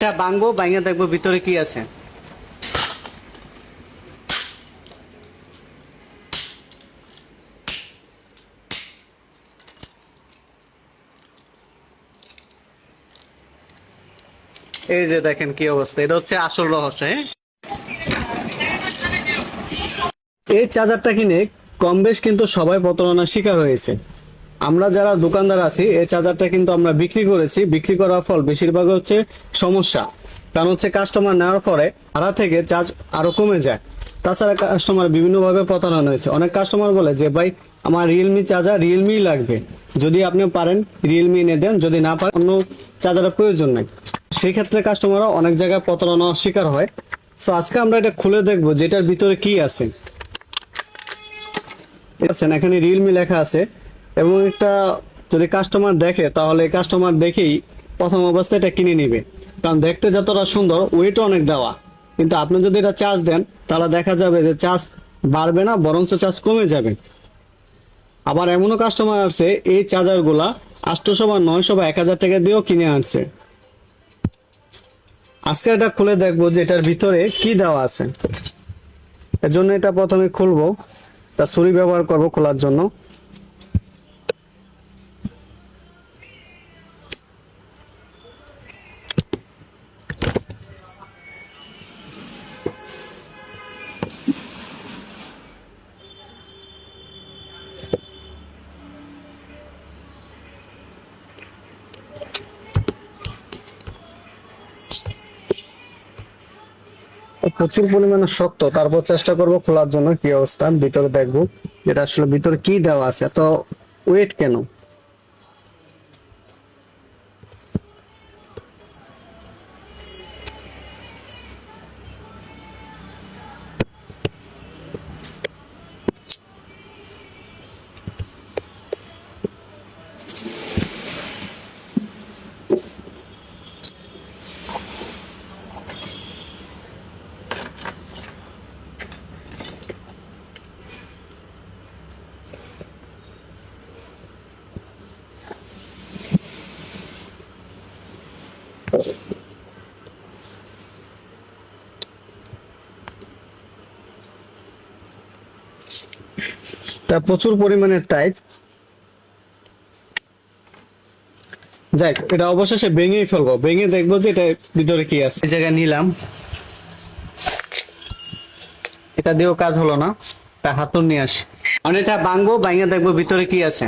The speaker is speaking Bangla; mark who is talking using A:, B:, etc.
A: এটা ভাঙবো, ভাঙে দেখবো ভিতরে কি আছে। এই যে দেখেন কি অবস্থা, এটা হচ্ছে আসল রহস্য। হ্যাঁ, এই চার্জারটা কিনে কম বেশ কিন্তু সবাই প্রতারণার শিকার হয়েছে। আমরা যারা দোকানদার আছি, এই চার্জারটা কিন্তু আমরা বিক্রি করেছি। বিক্রি করার ফল বেশিরভাগ হচ্ছে সমস্যা। কারণ হচ্ছে কাস্টমার নেওয়ার পরে ভাড়া থেকে চার্জ আরো কমে যায়। তাছাড়া কাস্টমার বিভিন্নভাবে প্রতারণা হয়েছে। অনেক কাস্টমার বলে যে ভাই আমার রিয়েলমি চার্জার রিয়েলমি লাগবে, যদি আপনি পারেন রিয়েলমি এনে দেন, যদি না পারেন অন্য চার্জারের প্রয়োজন নেই। সেই ক্ষেত্রে কাস্টমাররা অনেক জায়গায় প্রতারণার শিকার হয়। সো আজকে আমরা এটা খুলে দেখবো যে এটার ভিতরে কি আছে। এখানে রিয়েলমি লেখা আছে এবং একটা যদি কাস্টমার দেখে তাহলে কাস্টমার দেখেই প্রথম অবস্থায় এটা কিনে নিবে। কারণ দেখতে যতটা সুন্দর, ওয়েটও অনেক দেওয়া, কিন্তু আপনি যদি এটা চার্জ দেন তাহলে দেখা যাবে যে চার্জ বাড়বে না, বরঞ্চ চার্জ কমে যাবে। আবার এমনও কাস্টমার আছে এই চার্জারগুলা 800 বা 900 বা 1000 টাকা দিয়েও কিনে আনছে। আজকে এটা খুলে দেখবো যে এটার ভিতরে কি দেওয়া আছে। এর জন্য এটা প্রথমে খুলবো, এটা ছুরি ব্যবহার করব খোলার জন্য। প্রচুর পরিমাণে শক্ত, তারপর চেষ্টা করব খোলার জন্য। কি অবস্থা ভিতরে দেখবো এটা আসলে ভিতরে কি দেওয়া আছে, এত ওয়েট কেন। এটা প্রচুর পরিমাণে টাইট। যাই, এটা অবশেষে ভেঙেই ফেলবো, ভেঙে দেখবো যে এটা ভিতরে কি আছে। এই জায়গায় নিলাম, এটা দিয়েও কাজ হলো না, এটা হাতুড় নিয়ে আসি। মানে এটা ভাঙবো, ভাঙে দেখবো ভিতরে কি আছে।